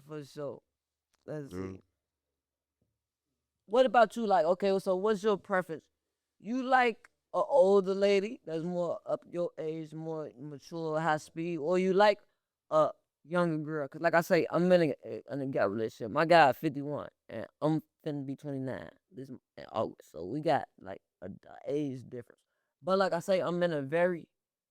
For sure. Let's see. What about you? Like, okay, so what's your preference? You like an older lady that's more up your age, more mature, high speed, or you like a younger girl? Cause like I say, I'm in a gap relationship. My guy 51, and I'm finna be 29 this in August. So we got like a age difference. But like I say, I'm in a very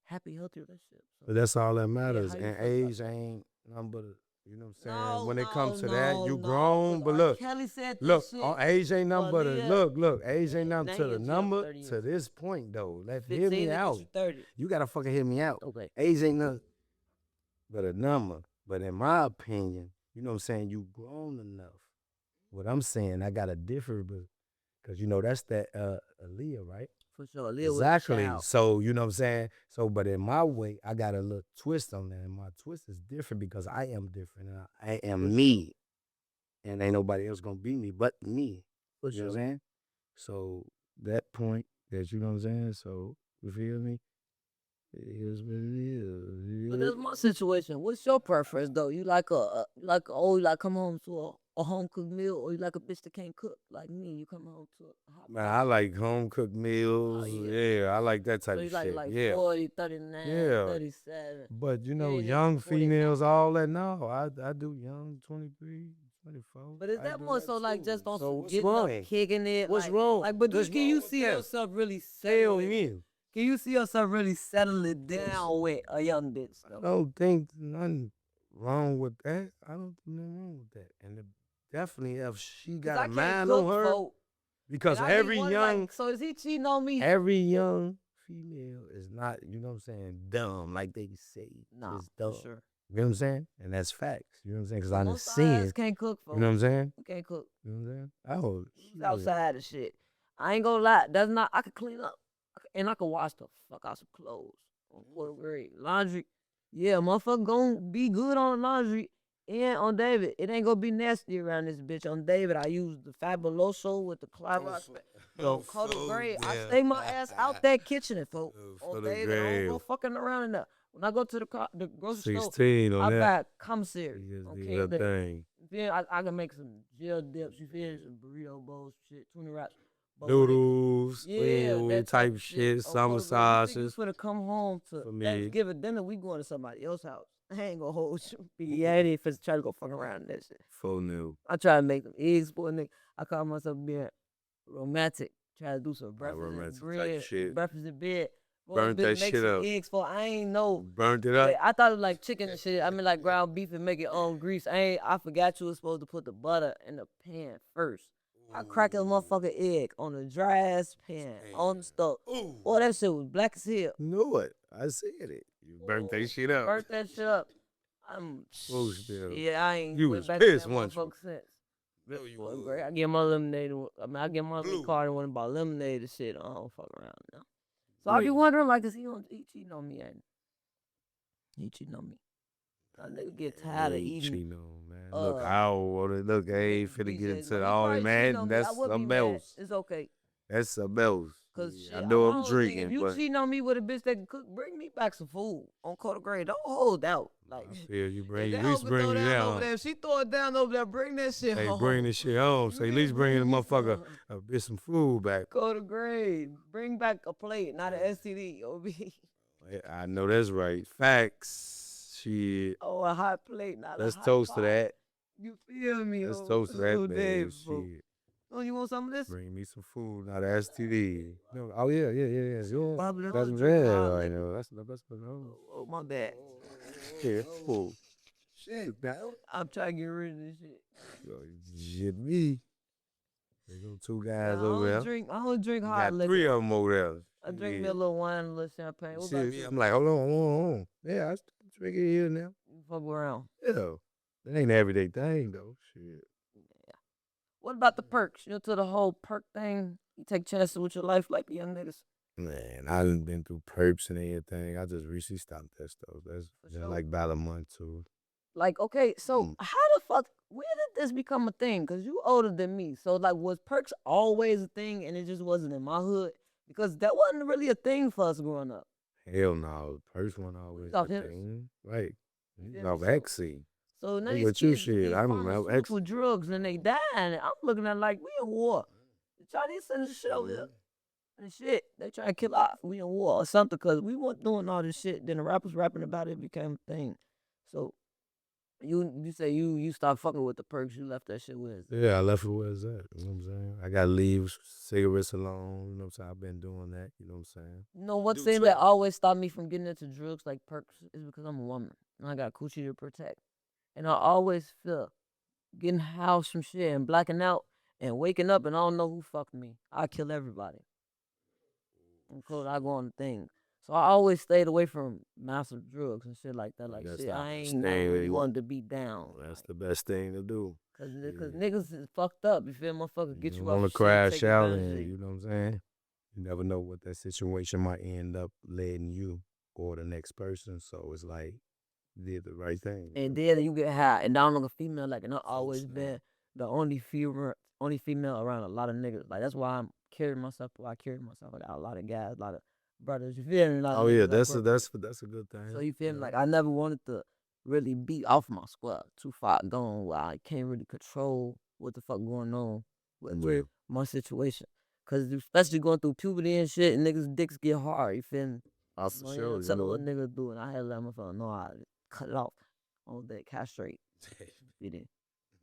happy, healthy relationship. So, But that's all that matters. how you And feel about age ain't nothing but you know what I'm saying? No, When it comes to no, that, you no, grown. 'cause But R. look, Kelly said that look, shit. age ain't nothing but a Aaliyah- look, age ain't nothing Now to you the in jail number 30 years. to this point though. Hear 15 me to get out. you 30. You gotta fucking hear me out. Okay. Age ain't nothing but a number. But in my opinion, you know what I'm saying, you grown enough. What I'm saying, I gotta differ, but because you know that's that Aaliyah, right? For sure. Aaliyah Exactly. was a So you know what I'm saying. So, but in my way, I got a little twist on that, and my twist is different because I am different. And I am me, and ain't nobody else gonna be me but me. For You know what sure. I'm saying? So that point, that you know what I'm saying. So you feel me? It is what it is. But that's my situation. What's your preference though? You like you like come home to a home cooked meal, or you like a bitch that can't cook like me? You come home to a hot Man, I like home cooked meals. Oh, yeah. I like that type So you of like shit. Yeah. 40, 39, Yeah. 37. But you You know, ain't into young 49. females, all that. No, I do young 23, 24. But is I that do more so like too. just on So some what's getting up, wrong? kicking it? What's like, wrong? Like, but What's can you wrong with see that? yourself really Hell settling? yeah. Can you see yourself really settling down with a young bitch I though? don't think nothing wrong with that. I don't think nothing wrong with that. And definitely if she 'Cause got I a can't mind cook, on her, folk. because And I be every wondering, young like, so is he cheating on me? every young female is not, you know what I'm saying, dumb like they say. Nah, It's dumb. for sure. You know what I'm saying? And that's facts. You know what I'm saying? Because I done Most of our seen ass it. can't cook, You know what I'm folks. saying? We can't cook. You know what I'm saying? Oh, Who's shit. outside of shit. I ain't gonna lie. That's not. I could clean up, and I could wash the fuck out some clothes. On quarter grade laundry. Yeah, motherfucker gonna be good on laundry and on David. It ain't gonna be nasty around this bitch. On David, I use the Fabuloso with the Clorox. So quarter grade, I stay my ass out that kitchen, folks. On David, I don't go fucking around in there. When I go to the grocery store, 16 on I that. buy commissary. You just Okay, did that thing. then I can make some gel dips. You feel some burrito bowls, shit, tuna wraps. But when it Noodles, yeah, that type shit, summer sauces. You finna come home to For me. Thanksgiving dinner, we going to somebody else's house. I ain't gonna hold you. Yeah, it ain't finna try to go fuck around in that shit. Full new. I try to make them eggs, boy, nigga. I call myself being romantic. Try to do some breakfast and romantic type bread, shit. breakfast in bed. Boy, Burnt bitch that make shit some up. eggs for. I ain't know. Burnt it up. I thought it was like chicken and shit. I mean like ground beef and make it on grease. I forgot you was supposed to put the butter in the pan first. I cracked a motherfucking egg on a dry ass pan on the stove. Boy, that shit was black as hell. Knew it. I said it. You burnt that shit up. Burnt that shit up. I'm Full spill. yeah, I ain't You went was back pissed to that once. motherfucker since. No, you Boy, was. great. I get my lemonade. I get my little card and one about lemonade and shit. I don't fuck around now. So I be wondering, like, is he cheating on me? Ain't he cheating on me? A nigga get tired of eating. Cheating on, man. Look, look, I ain't finna get into all that, man. That's something else. It's okay. That's something else. Cause I shit, know my I'm whole thing, drinking, if you but cheating on me with a bitch that can cook, bring me back some food on quarter grade. Don't hold out. Like, I feel you bring, if at that least hoe bring throw me down down. over there, if she throw it down over there, bring that shit Hey, home. bring this shit home. Say, at least bring the motherfucker a bit some food back. Quarter grade. Bring back a plate, not an STD. OB. I know that's right. Facts. Shit. Oh, a hot plate, not Let's a hot toast pot. to that. You feel me? Let's oh, toast to that, oh, man. Dave, bro. Shit. Oh, you want some of this? Bring me some food, not an STD. No, oh, yeah. You Probably that's don't what drink yeah, hot I liquor. know. That's the best one. Oh, my bad. Yeah, fool. Shit, now. I'm trying to get rid of this shit. Shit, me. There go two guys I over there. don't drink You hot got liquor. 3 of them over there. I drink me a little wine, a little champagne. What Shit, about you? I'm like, hold on. Yeah, I still drink it here now. You fuck around. Yeah. That ain't an everyday thing, though. Shit. What about the perks? You know, to the whole perk thing? You take chances with your life like the young niggas. Man, I done been through perps and everything. I just recently stopped that stuff. That's been sure. like about a month, too. Like, okay, so how the fuck, where did this become a thing? Because you older than me. So, like, was perks always a thing and it just wasn't in my hood? Because that wasn't really a thing for us growing up. Hell no. Perps wasn't always off a hitters. thing. Right. feel Off me? XC. So now Look these at you, kids shit. eat I remember pharmaceutical drugs and they dying. And I'm looking at it like we in war. The Chinese sending shit over there. And shit, they trying to kill us. We in war or something because we weren't doing all this shit. Then the rappers rapping about it became a thing. So You say you stopped fucking with the perks. You left that shit with. Yeah, I left it where it's at. You know what I'm saying? I gotta leave cigarettes alone. You know what I'm saying? I've been doing that. You know what I'm saying? You know what Do thing trip. that always stopped me from getting into drugs like perks is because I'm a woman and I got coochie to protect. And I always feel getting housed from shit and blacking out and waking up and I don't know who fucked me. I kill everybody. Because I go on the thing. So I always stayed away from massive drugs and shit like that. Like That's shit, the I best ain't never thing. really wanted to be down. That's Like, the best thing to do. cause Yeah. niggas is fucked up. You feel motherfucker get You you want off to shit, crash take out, advantage of and you. you know what I'm saying? You never know what that situation might end up leading you or the next person. So it's like you did the right thing. And then you get high. And I'm like a female, like, and I've Folks always know. been the only female around a lot of niggas. Like that's why I'm carrying myself the way I carry myself. I got a lot of guys, a lot of brothers. You feel me? A lot of Oh yeah, niggas I grew up with. that's a good thing. So you feel me? Yeah. Like I never wanted to really be off my squad too far gone where I can't really control what the fuck going on with my situation. Cause especially going through puberty and shit, niggas dicks get hard. You feel me? Oh, for Well, sure. you You tell know what what? nigga do, and I had to let my phone know I cut it off on that castrate. You did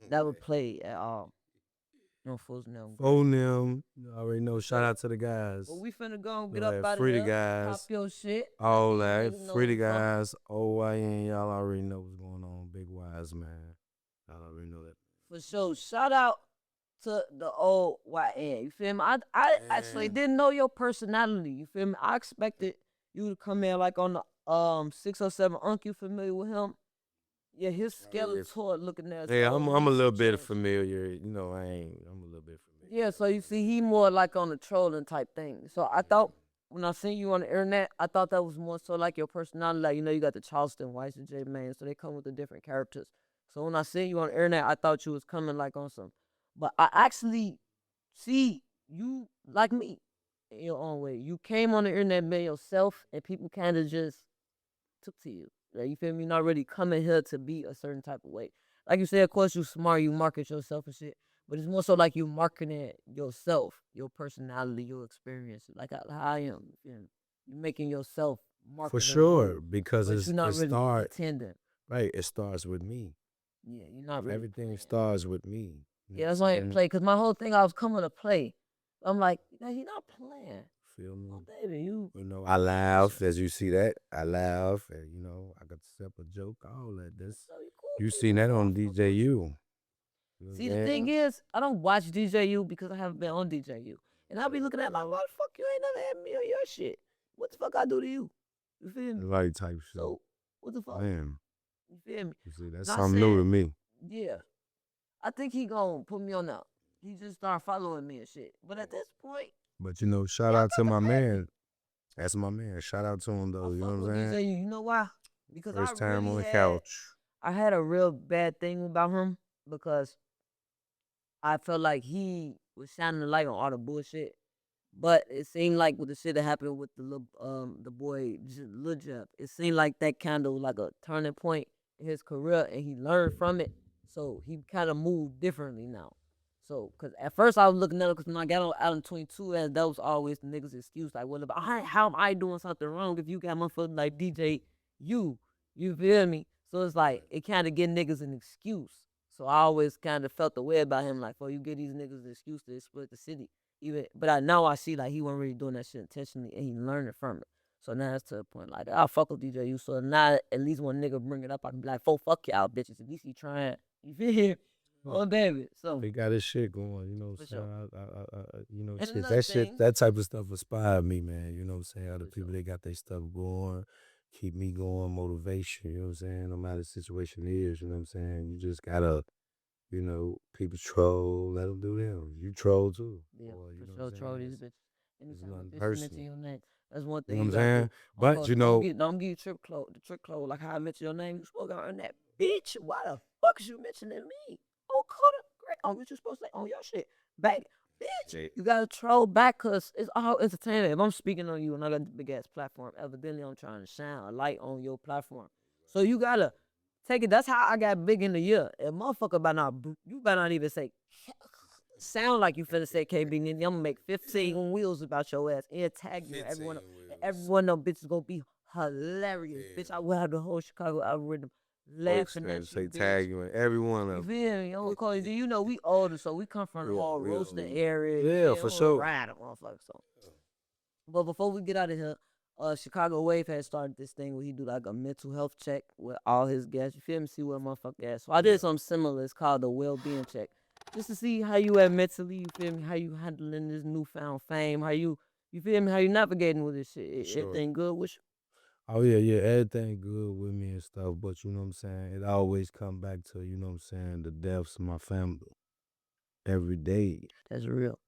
never play at all. No fools now. Phone them. You already know. Shout out to the guys. Well, we finna go and You get know, up out of free the here. Pop guys. your shit. All Let that. these niggas know Free the what's up. guys. OYN. Y'all already know what's going on. Big Wise, man. Y'all already know that. For sure. Shout out to the old YN. You feel me? I actually didn't know your personality. You feel me? I expected you to come in like on the 607 Unk. You familiar with him? Yeah, his Skeletor looking at. Yeah, I'm a little bit familiar. You know, I'm a little bit familiar. Yeah, so you see, he more like on the trolling type thing. So I thought when I seen you on the internet, I thought that was more so like your personality. Like, you know, you got the Charleston Whites and J Man, so they come with the different characters. So when I seen you on the internet, I thought you was coming like on some. But I actually see you like me in your own way. You came on the internet, made yourself, and people kind of just took to you. Like, you feel me? You're not really coming here to be a certain type of way. Like you said, of course you smart, you market yourself and shit. But it's more so like you marketing yourself, your personality, your experience. Like how I am. You feel me? You're making yourself For marketable. sure, because But you're not it really starts pretending. right. It starts with me. Yeah, you're not really Everything playing. starts with me. Yeah, that's why I ain't play. Because my whole thing, I was coming to play. I'm like, he's not playing. Feel me? Oh, baby, you. You know, I laugh as you see that. I laugh, and you know, I got to step a joke. All that. This So you cool, you baby. seen that on DJU. See, the thing is, I don't watch DJU because I haven't been on DJU. And I'll be looking at like, why the fuck you ain't never had me on your shit? What the fuck I do to you? You feel me? Like type shit. So, what the fuck? Man, You feel me? you see, that's Not something new to saying- me. Yeah. I think he gonna put me on now. He just start following me and shit. But at this point, But you know, shout out to my man. That's my man. Shout out to him though. You know fuck what with I'm saying? DJU. You know why? Because First I time really on the had, couch. I had a real bad thing about him because I felt like he was shining the light on all the bullshit. But it seemed like with the shit that happened with the boy Lil Jeff, it seemed like that kind of was like a turning point in his career, and he learned from it. So he kind of moved differently now. So, cause at first I was looking at it, cause when I got on Island 22, and that was always the niggas' excuse, like, what about how am I doing something wrong if you got motherfucking like DJ you feel me? So it's like it kind of get niggas an excuse. So I always kind of felt the way about him, like, you get these niggas an excuse to exploit the city. But now I see like he wasn't really doing that shit intentionally, and he learned it from it. So now it's to the point like I'll fuck with DJU. So now at least when nigga bring it up, I can be like, fuck y'all bitches. At least he trying. You feel me? Oh baby. So He got his shit going, you know. For So sure. you know, And shit, another thing- that type of stuff inspired me, man. You know what I'm saying? Other people, they got their stuff going, keep me going, motivation. You know what I'm saying? No matter the situation is, you know what I'm saying? You just gotta, you know, people troll, let them do them. You troll too. yeah, Or, you for know sure. what I'm Troll saying? these bitches. Anytime nothing a bitch personal. mention your name, that's one You thing know you what I'm gotta saying? do. But you know, don't give you the trick clothes. Like how I mention your name, you supposed to earn that bitch. Why the fuck is you mentioning me? Oh, cut it. Great. Oh, what you supposed to say on your shit? Back, bitch. Jay. You gotta troll back cause it's all entertainment. If I'm speaking on you and I got the big ass platform, evidently I'm trying to shine a light on your platform. So you gotta take it. That's how I got big in the year. If motherfucker you better not even say sound like you finna say KB Nene. I'm gonna make 15 wheels about your ass and tag you. Everyone them bitches gonna be hilarious. Bitch, I will have the whole Chicago algorithm laughing at Say you, tag bitch. you in every one You of them. feel me? I'm call you. Do you know we older, so we come from the whole roasting area. Yeah, for sure. Ride it, motherfucker. So, but before we get out of here, Chicago Wave had started this thing where he do like a mental health check with all his guests. You feel me? See where motherfucker at. So I did something similar. It's called the well-being check, just to see how you at mentally. You feel me? How you handling this newfound fame? How you feel me? How you navigating with this shit? Sure. Everything good with you? Oh yeah, everything good with me and stuff, but you know what I'm saying? It always come back to, you know what I'm saying, the deaths of my family. Every day. That's real.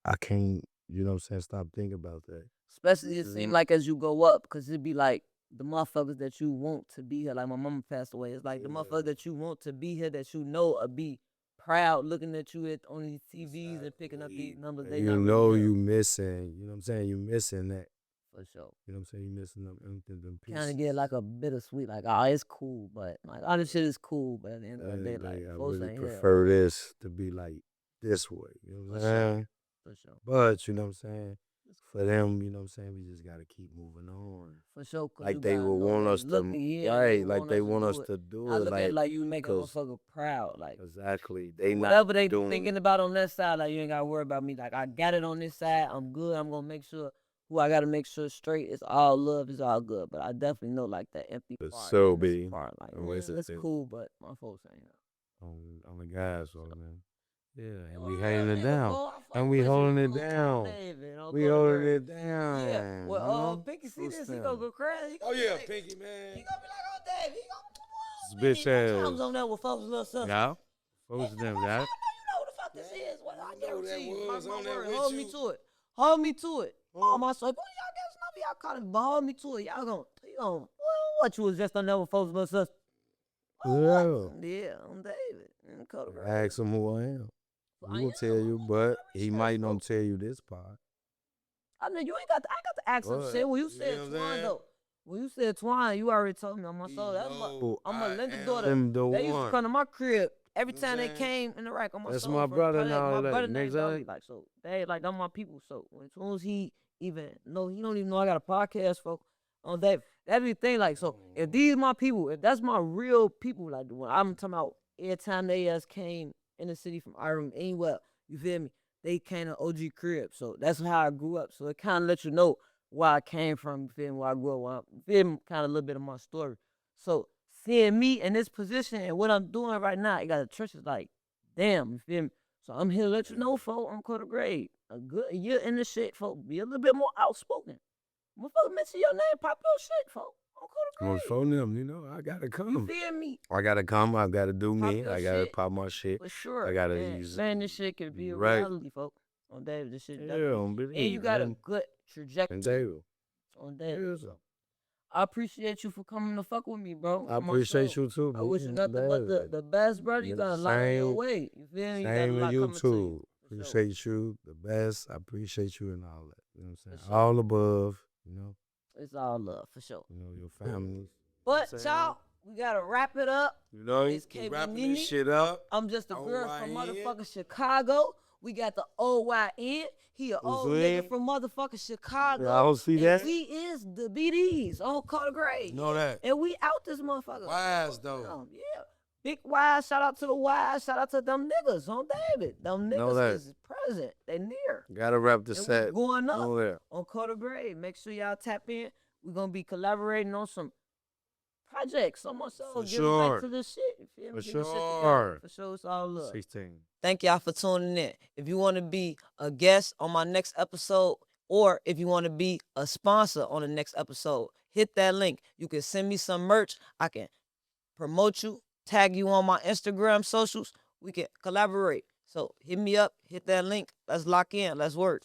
I can't, you know what I'm saying, stop thinking about that. Especially it seems like as you go up, because it'd be like the motherfuckers that you want to be here. Like my mama passed away. It's like the motherfuckers that you want to be here, that you know will be proud looking at you on these TVs and picking up these numbers. They You not know really you missing, you know what I'm saying? You missing that. for sure. You know what I'm saying? You missing them pieces. Kind of get like a bittersweet, like, oh, it's cool, but like all this shit is cool, but at the end of the day, like, I folks really ain't here. prefer this to be like this way. You know what I'm saying? For sure. But you know what I'm saying? For them, you know what I'm saying, we just gotta keep moving on. For sure. Like they will want us to, right? Like they want us to do I it. look at it like you make a motherfucker proud. Like exactly, they whatever not they doing thinking about on that side, like you ain't gotta worry about me. Like I got it on this side. I'm good. I'm gonna make sure who I gotta make sure straight. It's all love. It's all good. But I definitely know like that empty part. So be part. Like it's cool, but my folks ain't on the guys, so man. Yeah, and we holding it down. And we holding it down. We holding it down. Yeah. Well, Pinky see this, he gonna go crazy. Oh yeah, Pinky man. He gonna be like, oh Dave, he This bitch ass. on there with folks' little sister. Yeah. Folks them, yeah. You know what the fuck this is. Well, I guarantee you. was on there with hold you. me to it. Hold me to it. Oh my soul. Boy, y'all guys know y'all caught it, but hold me to it. Y'all gonna what you was just on there with folks' little sister. Yeah, I'm David. Ask him who I am. He will tell you, but he might not tell you this part. I know you ain't got to, I got to ask him shit. When you said Twine though, when you said Twine, you already told me on my soul. I'm a Linda daughter. They used to come to my crib every time they came in the rack on my That's soul. my brother now. My brother named exactly. like so. They like them my people. So as soon as he even know, he don't even know I got a podcast for on that. That'd be the thing. Like so, if these my people, if that's my real people, like when I'm talking about every time they came in the city from Ireland, anywhere, you feel me? They came to OG crib, so that's how I grew up. So it kind of let you know where I came from, you feel me? Where I grew up, you feel me? Kind of a little bit of my story. So seeing me in this position and what I'm doing right now, it got the trenches like, damn, you feel me? So I'm here to let you know, folks, I'm Carter Grade. A good year in the shit, folks. Be a little bit more outspoken. Motherfucker mention your name, pop your shit, folks. I'm phone them, you know, I gotta come. You feel me? I gotta come, I gotta do me, I gotta shit. pop my shit. For sure. I gotta use man, this shit could be a right. reality, folks. On David, this shit. Yeah, on and you got a good trajectory. And David. On David. Yeah, so. I appreciate you for coming to fuck with me, bro. I appreciate you too, I wish you nothing but the best, brother. You got a lot on your way. You feel me? Same with you too. Appreciate you, the best. I appreciate you and all that. You know what I'm saying? Sure. All above, you know. It's all love, for sure. You know, your family. But y'all, we gotta wrap it up. You know, you wrapping this shit up. I'm just a girl from motherfucking Chicago. We got the OYN. He an old nigga from motherfucking Chicago. I don't see that. We is the BDs on Carter Grade. Know that. And we out this motherfucker. Wise though. Yeah. Big wise, shout out to the wise, shout out to them niggas on David. Them niggas is present. They near. Gotta wrap the set. Going up on Carter Grade. Make sure y'all tap in. We're gonna be collaborating on some projects. Someone so give back to this shit. You feel me? For sure, it's all love. 16. Thank y'all for tuning in. If you want to be a guest on my next episode, or if you want to be a sponsor on the next episode, hit that link. You can send me some merch. I can promote you, tag you on my Instagram socials. We can collaborate. So hit me up, hit that link. Let's lock in. Let's work.